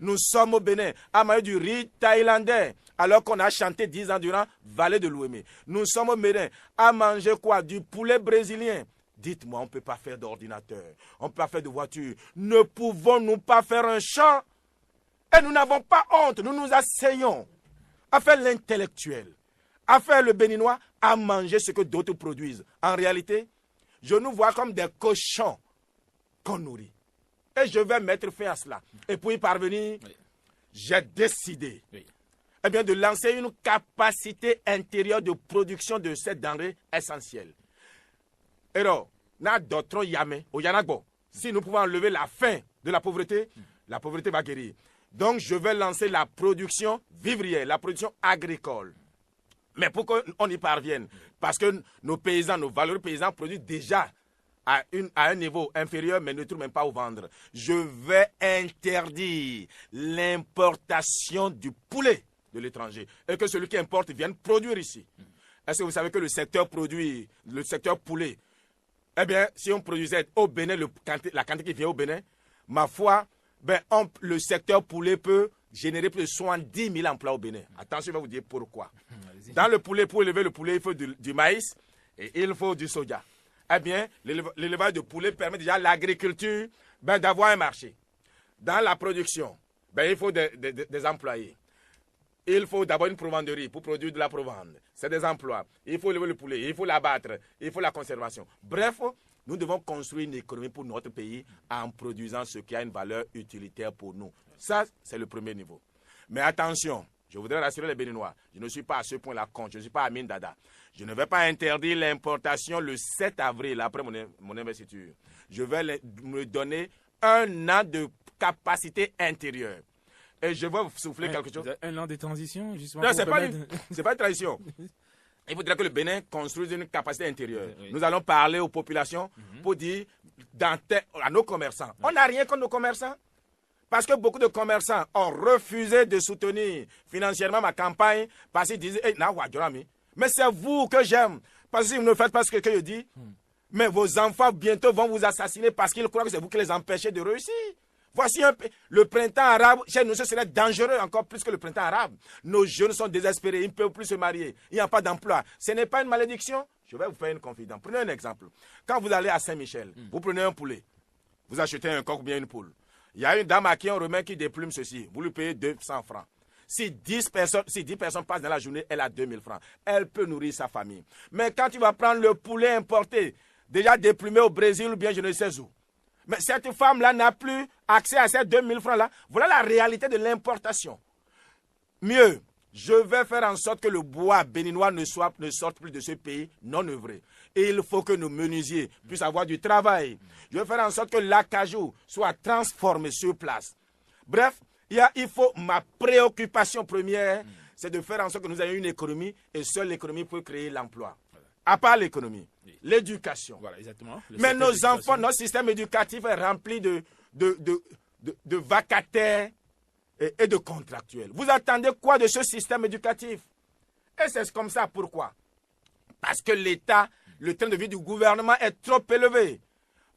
Nous sommes au Bénin à manger du riz thaïlandais alors qu'on a chanté 10 ans durant Vallée de l'Ouémé. Nous sommes au Bénin à manger quoi? Du poulet brésilien. Dites-moi, on ne peut pas faire d'ordinateur, on ne peut pas faire de voiture. Ne pouvons-nous pas faire un champ? Et nous n'avons pas honte, nous nous asseyons à faire l'intellectuel, à faire le béninois, à manger ce que d'autres produisent. En réalité, je nous vois comme des cochons qu'on nourrit. Et je vais mettre fin à cela. Et pour y parvenir, j'ai décidé de lancer une capacité intérieure de production de cette denrée essentielle. Alors, si nous pouvons enlever la faim de la pauvreté va guérir. Donc, je vais lancer la production vivrière, la production agricole. Mais pour qu'on y parvienne, parce que nos paysans, nos valeureux paysans produisent déjà à un niveau inférieur, mais ne trouvent même pas où vendre. Je vais interdire l'importation du poulet de l'étranger et que celui qui importe vienne produire ici. Est-ce que vous savez que le secteur poulet, eh bien, si on produisait au Bénin la quantité qui vient au Bénin, ma foi, le secteur poulet peut générer plus de 70 000 emplois au Bénin. Attention, je vais vous dire pourquoi. Dans le poulet, pour élever le poulet, il faut du maïs et il faut du soja. Eh bien, l'élevage de poulet permet déjà à l'agriculture d'avoir un marché. Dans la production, il faut des employés. Il faut d'abord une provanderie pour produire de la provende. C'est des emplois. Il faut élever le poulet, il faut l'abattre, il faut la conservation. Bref, nous devons construire une économie pour notre pays en produisant ce qui a une valeur utilitaire pour nous. Ça, c'est le premier niveau. Mais attention, je voudrais rassurer les Béninois. Je ne suis pas à ce point-là contre. Je ne suis pas Amin Dada. Je ne vais pas interdire l'importation le 7 avril, après mon investiture. Je vais me donner 1 an de capacité intérieure. Et je vais vous souffler quelque chose. Un an de transition, justement. Non, ce n'est pas une transition. Il faudrait que le Bénin construise une capacité intérieure. Oui. Nous allons parler aux populations pour dire à nos commerçants. On n'a rien contre nos commerçants. Parce que beaucoup de commerçants ont refusé de soutenir financièrement ma campagne parce qu'ils disaient mais c'est vous que j'aime. Parce que si vous ne faites pas ce que je dis, mais vos enfants bientôt vont vous assassiner parce qu'ils croient que c'est vous qui les empêchez de réussir. Voici le printemps arabe. Chez nous, ce serait dangereux encore plus que le printemps arabe. Nos jeunes sont désespérés. Ils ne peuvent plus se marier. Il n'y a pas d'emploi. Ce n'est pas une malédiction. Je vais vous faire une confidence. Prenez un exemple. Quand vous allez à Saint-Michel, vous prenez un poulet. Vous achetez un coq ou bien une poule. Il y a une dame à qui on remet qui déplume ceci. Vous lui payez 200 francs. Si 10 personnes passent dans la journée, elle a 2000 francs. Elle peut nourrir sa famille. Mais quand tu vas prendre le poulet importé, déjà déplumé au Brésil ou bien je ne sais où, mais cette femme-là n'a plus accès à ces 2000 francs-là. Voilà la réalité de l'importation. Mieux, je vais faire en sorte que le bois béninois ne sorte plus de ce pays non œuvré. Et il faut que nos menuisiers puissent avoir du travail. Je vais faire en sorte que l'acajou soit transformé sur place. Bref, ma préoccupation première, c'est de faire en sorte que nous ayons une économie et seule l'économie peut créer l'emploi. À part l'économie, l'éducation. Voilà, exactement. Mais nos enfants, notre système éducatif est rempli de vacataires et de contractuels. Vous attendez quoi de ce système éducatif? Et c'est comme ça, pourquoi? Parce que l'État, le train de vie du gouvernement est trop élevé.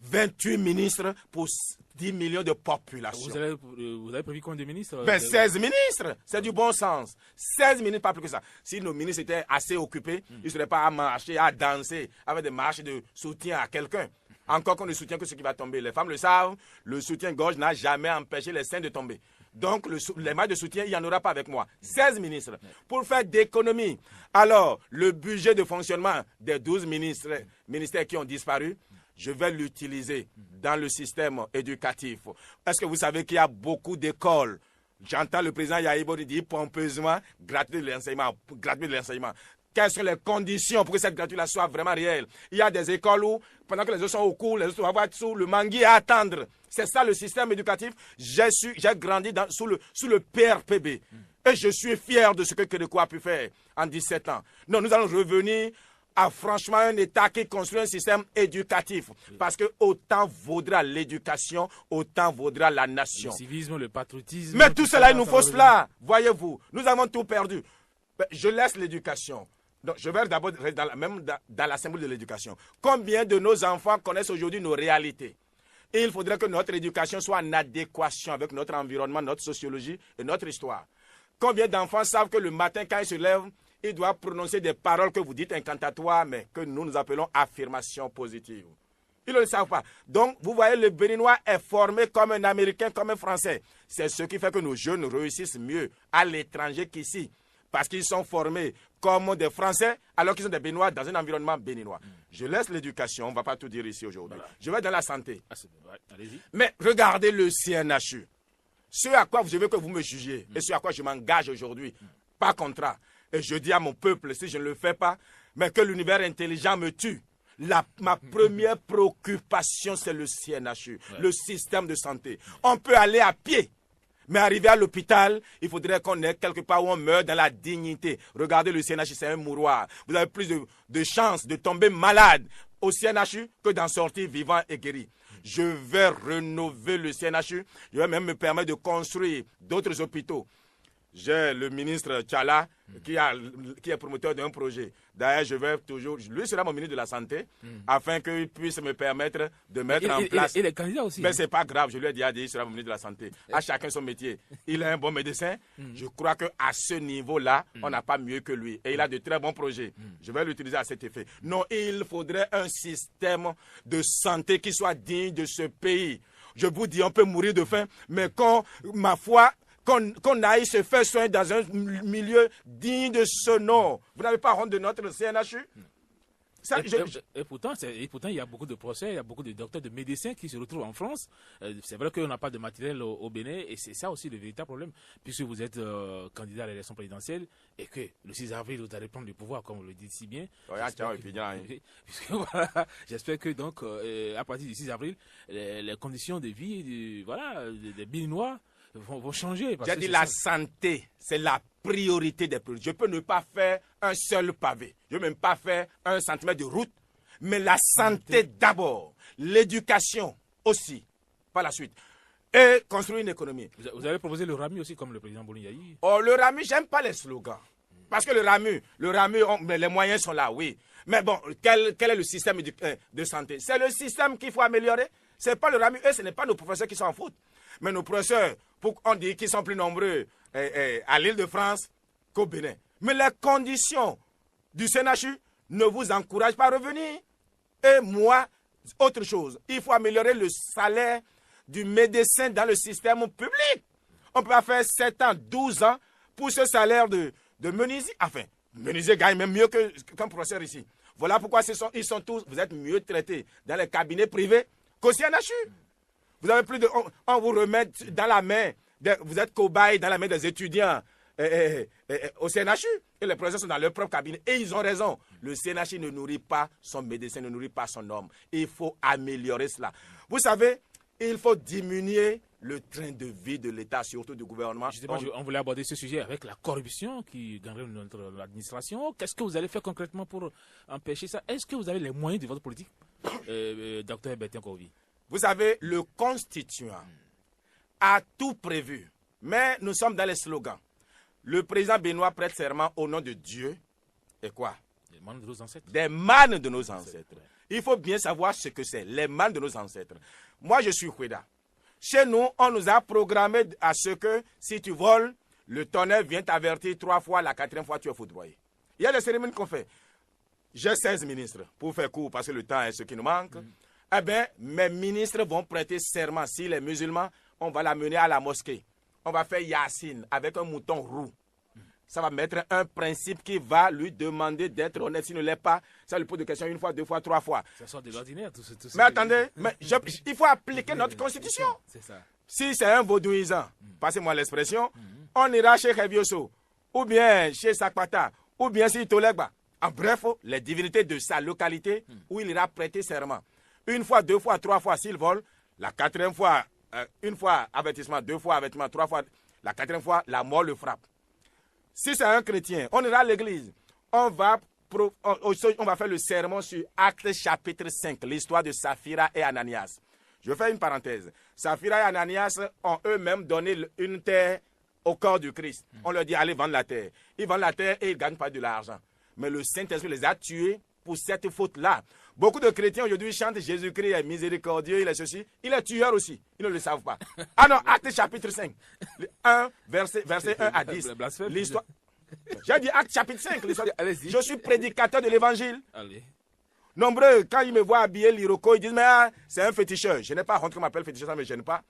28 ministres pour 10 millions de population. Vous avez prévu combien de ministres? 16 ministres, c'est du bon sens. 16 ministres, pas plus que ça. Si nos ministres étaient assez occupés, ils ne seraient pas à marcher, à danser, avec des marches de soutien à quelqu'un. Encore qu'on ne soutient que ce qui va tomber. Les femmes le savent, le soutien-gorge n'a jamais empêché les seins de tomber. Donc, les marches de soutien, il n'y en aura pas avec moi. 16 ministres. Pour faire d'économie. Alors, le budget de fonctionnement des 12 ministères qui ont disparu, je vais l'utiliser dans le système éducatif. Est-ce que vous savez qu'il y a beaucoup d'écoles? J'entends le président Yahibo dire pompeusement gratuit de l'enseignement. Quelles sont les conditions pour que cette gratuité soit vraiment réelle? Il y a des écoles où, pendant que les autres sont au cours, les autres vont être sous le manguier à attendre. C'est ça le système éducatif. J'ai grandi sous le PRPB. Et je suis fier de ce que Kérékou a pu faire en 17 ans. Non, nous allons revenir à franchement un État qui construit un système éducatif. Parce que autant vaudra l'éducation, autant vaudra la nation. Le civisme, le patriotisme. Mais tout cela, il nous faut cela. Voyez-vous, nous avons tout perdu. Je laisse l'éducation. Donc, je vais d'abord dans la symbole de l'éducation. Combien de nos enfants connaissent aujourd'hui nos réalités? Et il faudrait que notre éducation soit en adéquation avec notre environnement, notre sociologie et notre histoire. Combien d'enfants savent que le matin, quand ils se lèvent, ils doivent prononcer des paroles que vous dites incantatoires, mais que nous appelons affirmations positives? Ils ne le savent pas. Donc, vous voyez, le Béninois est formé comme un Américain, comme un Français. C'est ce qui fait que nos jeunes réussissent mieux à l'étranger qu'ici. Parce qu'ils sont formés comme des Français, alors qu'ils sont des Béninois dans un environnement béninois. Je laisse l'éducation, on ne va pas tout dire ici aujourd'hui. Voilà. Je vais dans la santé. Allez-y. Mais regardez le CNHU. Ce à quoi je veux que vous me jugiez, et ce à quoi je m'engage aujourd'hui, par contrat. Et je dis à mon peuple, si je ne le fais pas, mais que l'univers intelligent me tue. Ma première préoccupation, c'est le CNHU, le système de santé. On peut aller à pied. Mais arrivé à l'hôpital, il faudrait qu'on ait quelque part où on meurt dans la dignité. Regardez le CNHU, c'est un mouroir. Vous avez plus de chances de tomber malade au CNHU que d'en sortir vivant et guéri. Je vais rénover le CNHU. Je vais même me permettre de construire d'autres hôpitaux. J'ai le ministre Tchala qui est promoteur d'un projet. D'ailleurs, je vais toujours... Lui sera mon ministre de la Santé afin qu'il puisse me permettre de mettre en place... Il est candidat aussi. Mais ce n'est pas grave, je lui ai dit, il sera mon ministre de la Santé. À chacun son métier. Il est un bon médecin. Je crois qu'à ce niveau-là, on n'a pas mieux que lui. Et il a de très bons projets. Je vais l'utiliser à cet effet. Non, il faudrait un système de santé qui soit digne de ce pays. Je vous dis, on peut mourir de faim, mais quand, ma foi... Qu'on aille se faire soin dans un milieu digne de ce nom. Vous n'avez pas honte de notre CNHU? Ça, et pourtant, il y a beaucoup de procès, il y a beaucoup de docteurs, de médecins qui se retrouvent en France. C'est vrai qu'on n'a pas de matériel au Bénin et c'est ça aussi le véritable problème. Puisque vous êtes candidat à l'élection présidentielle et que le 6 avril, vous allez prendre le pouvoir, comme vous le dites si bien. J'espère que donc, à partir du 6 avril, les conditions de vie des Béninois vont changer. J'ai dit la santé, c'est la priorité des priorités. Je peux ne pas faire un seul pavé. Je ne peux même pas faire un centimètre de route. Mais la santé d'abord. L'éducation aussi, par la suite. Et construire une économie. Vous avez proposé le RAMU aussi, comme le président Bolignaï. Oh, le RAMU, j'aime pas les slogans. Parce que le RAMU, les moyens sont là, oui. Mais bon, quel est le système de santé? C'est le système qu'il faut améliorer. Ce n'est pas le RAMU. Ce n'est pas nos professeurs qui sont en faute. Mais nos professeurs, on dit qu'ils sont plus nombreux à l'Île-de-France qu'au Bénin. Mais les conditions du CNHU ne vous encouragent pas à revenir. Et moi, autre chose, il faut améliorer le salaire du médecin dans le système public. On ne peut pas faire 7 ans, 12 ans pour ce salaire de menuisier. Enfin, menuisier gagne même mieux qu'un professeur ici. Voilà pourquoi ils sont tous, vous êtes mieux traités dans les cabinets privés qu'au CNHU. Vous avez plus de... On vous remet dans la main, vous êtes cobaye dans la main des étudiants au CNHU. Et les professeurs sont dans leur propre cabinet. Et ils ont raison. Le CNHU ne nourrit pas son médecin, ne nourrit pas son homme. Il faut améliorer cela. Vous savez, il faut diminuer le train de vie de l'État, surtout du gouvernement. Justement, on voulait aborder ce sujet avec la corruption qui gangrène notre administration. Qu'est-ce que vous allez faire concrètement pour empêcher ça? Est-ce que vous avez les moyens de votre politique, Dr Bertin Kovi? Vous savez, le constituant a tout prévu, mais nous sommes dans les slogans. Le président Benoît prête serment au nom de Dieu. Et quoi? Des mannes de nos ancêtres. Des mannes de nos ancêtres. Il faut bien savoir ce que c'est, les mannes de nos ancêtres. Moi, je suis Kweda. Chez nous, on nous a programmé à ce que si tu voles, le tonnerre vient t'avertir 3 fois, la 4e fois, tu es foudroyé. Il y a des cérémonies qu'on fait. J'ai 16 ministres pour faire court parce que le temps est ce qui nous manque. Eh bien, mes ministres vont prêter serment. S'il est musulman, on va l'amener à la mosquée. On va faire Yassine avec un mouton roux. Ça va mettre un principe qui va lui demander d'être honnête. S'il ne l'est pas, ça lui pose des questions 1 fois, 2 fois, 3 fois. Ça sort de l'ordinaire, tout ce Mais attendez, il faut appliquer notre constitution. C'est ça. Si c'est un vaudouisant, passez-moi l'expression, on ira chez Revioso, ou bien chez Sakpata, ou bien chez Tolegba. En bref, les divinités de sa localité où il ira prêter serment. 1 fois, 2 fois, 3 fois s'il vole, la 4e fois, 1 fois avertissement, 2 fois avertissement, 3 fois, la 4e fois, la mort le frappe. Si c'est un chrétien, on ira à l'église, on va faire le sermon sur Actes chapitre 5, l'histoire de Saphira et Ananias. Je fais une parenthèse. Saphira et Ananias ont eux-mêmes donné une terre au corps du Christ. On leur dit, allez vendre la terre. Ils vendent la terre et ils ne gagnent pas de l'argent. Mais le Saint-Esprit les a tués pour cette faute-là. Beaucoup de chrétiens aujourd'hui chantent Jésus-Christ est miséricordieux, il est ceci. Il est tueur aussi. Ils ne le savent pas. Ah non, Actes chapitre 5. 1, verset 1 à 10. L'histoire. J'ai dit Actes chapitre 5. Je suis prédicateur de l'évangile. Nombreux, quand ils me voient habillé l'Iroko, ils disent, mais c'est un féticheur. Je n'ai pas honte qu'on m'appelle féticheur, ça ne me gêne pas.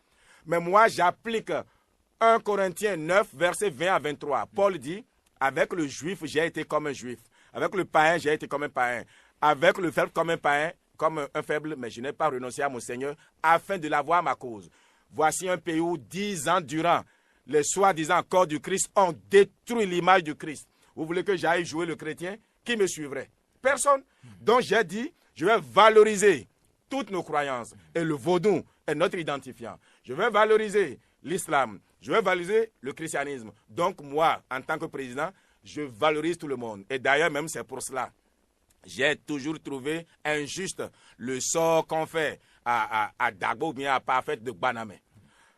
Mais moi, j'applique 1 Corinthiens 9, verset 20 à 23. Paul dit, avec le juif, j'ai été comme un juif. Avec le païen, j'ai été comme un païen. Avec le faible comme un païen, comme un faible, mais je n'ai pas renoncé à mon Seigneur afin de l'avoir à ma cause. Voici un pays où 10 ans durant, les soi-disant corps du Christ ont détruit l'image du Christ. Vous voulez que j'aille jouer le chrétien? Qui me suivrait? Personne. Donc j'ai dit, je vais valoriser toutes nos croyances. Et le vaudou est notre identifiant. Je vais valoriser l'islam, je veux valoriser le christianisme. Donc moi, en tant que président, je valorise tout le monde. Et d'ailleurs, même c'est pour cela, j'ai toujours trouvé injuste le sort qu'on fait à Dagbo ou bien à Parfait de Banamé.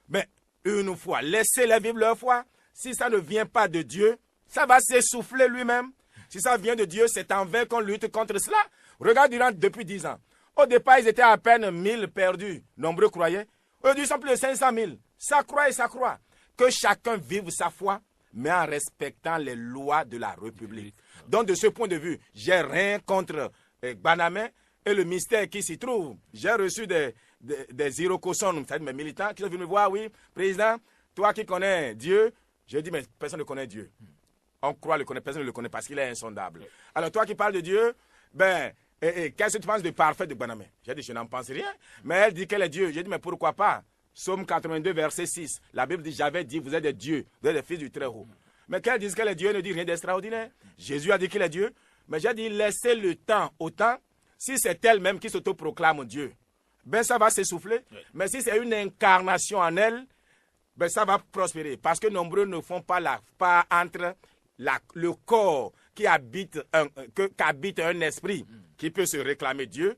Mais une fois, laissez-les vivre leur foi. Si ça ne vient pas de Dieu, ça va s'essouffler lui-même. Si ça vient de Dieu, c'est en vain qu'on lutte contre cela. Regarde depuis 10 ans. Au départ, ils étaient à peine 1000 perdus. Nombreux croyaient. Aujourd'hui, ils sont plus de 500 000. Ça croit et ça croit. Que chacun vive sa foi, mais en respectant les lois de la République. Donc, de ce point de vue, j'ai rien contre Banamé et le mystère qui s'y trouve. J'ai reçu des Irokosons, c'est-à-dire mes militants, qui sont venus me voir, oui, président, toi qui connais Dieu, j'ai dit, mais personne ne connaît Dieu. On croit le connaître, personne ne le connaît parce qu'il est insondable. Alors, toi qui parles de Dieu, ben, qu'est-ce que tu penses de Parfait de Banamé? J'ai dit, je n'en pense rien. Mais elle dit qu'elle est Dieu. J'ai dit, mais pourquoi pas? Psaume 82, verset 6. La Bible dit, j'avais dit, vous êtes des dieux, vous êtes des fils du Très-Haut. Mais qu'elle dise qu'elle est Dieu ne dit rien d'extraordinaire. Jésus a dit qu'il est Dieu. Mais j'ai dit, laissez le temps au temps. Si c'est elle-même qui s'autoproclame Dieu, ben ça va s'essouffler. Oui. Mais si c'est une incarnation en elle, ben ça va prospérer. Parce que nombreux ne font pas la part entre le corps qui habite un esprit qui peut se réclamer Dieu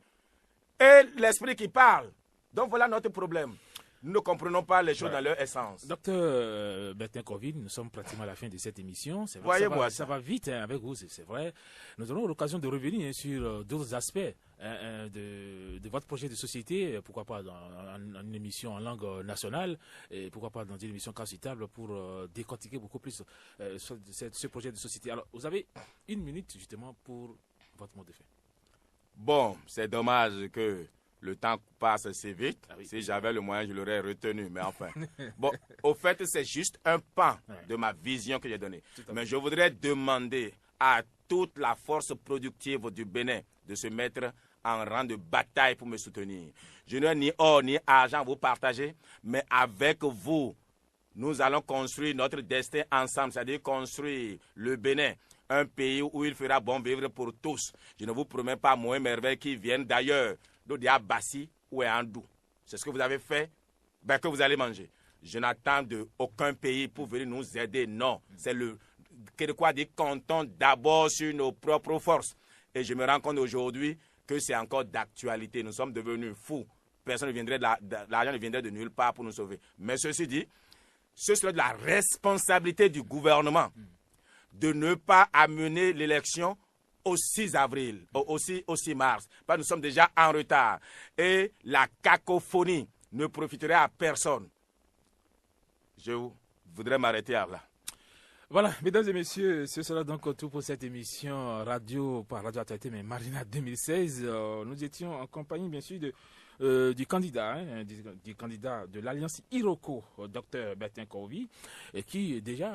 et l'esprit qui parle. Donc voilà notre problème. Nous ne comprenons pas les choses dans leur essence. Docteur Bertin Kovi, nous sommes pratiquement à la fin de cette émission. C'est vrai, ça va vite avec vous, c'est vrai. Nous aurons l'occasion de revenir sur d'autres aspects de votre projet de société, pourquoi pas dans une émission en langue nationale, et pourquoi pas dans une émission citable pour décortiquer beaucoup plus ce projet de société. Alors, vous avez 1 minute justement pour votre mot de fin. Bon, c'est dommage que le temps passe assez vite. Ah oui. Si j'avais le moyen, je l'aurais retenu. Mais enfin, bon, au fait, c'est juste un pan de ma vision que j'ai donnée. Mais je voudrais demander à toute la force productive du Bénin de se mettre en rang de bataille pour me soutenir. Je n'ai ni or ni argent à vous partager, mais avec vous, nous allons construire notre destin ensemble, c'est-à-dire construire le Bénin, un pays où il fera bon vivre pour tous. Je ne vous promets pas moins merveilles qui viennent d'ailleurs, d'Abassi ou Andou. C'est ce que vous avez fait, ben que vous allez manger. Je n'attends d'aucun pays pour venir nous aider, non. C'est le Québécois dit comptons d'abord sur nos propres forces. Et je me rends compte aujourd'hui que c'est encore d'actualité. Nous sommes devenus fous. Personne ne viendrait l'argent ne viendrait de nulle part pour nous sauver. Mais ceci dit, ce serait de la responsabilité du gouvernement de ne pas amener l'élection au 6 avril, au 6 mars. Parce que nous sommes déjà en retard. Et la cacophonie ne profiterait à personne. Je voudrais m'arrêter à là. Voilà, mesdames et messieurs, ce sera donc tout pour cette émission radio par Radio Actualité, mais Marina 2016. Nous étions en compagnie, bien sûr, du candidat, du candidat de l'Alliance Iroko, Dr Bertin Kovi, qui déjà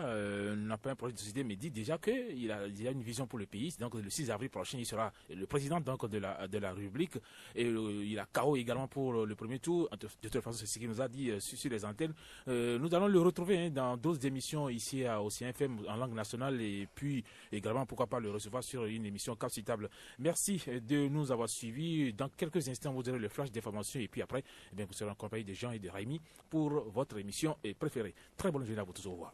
n'a pas un projet de société, mais dit déjà qu'il a une vision pour le pays. Donc le 6 avril prochain, il sera le président donc, de la République. Et il a KO également pour le premier tour. De toute façon, c'est ce qu'il nous a dit sur les antennes. Nous allons le retrouver dans d'autres émissions ici au CFM en langue nationale, et puis également, pourquoi pas le recevoir sur une émission capcitable. Merci de nous avoir suivis. Dans quelques instants, vous aurez le flash d'information. Et puis après, eh bien, vous serez en compagnie de Jean et de Raimi pour votre émission préférée. Très bonne journée à vous tous. Au revoir.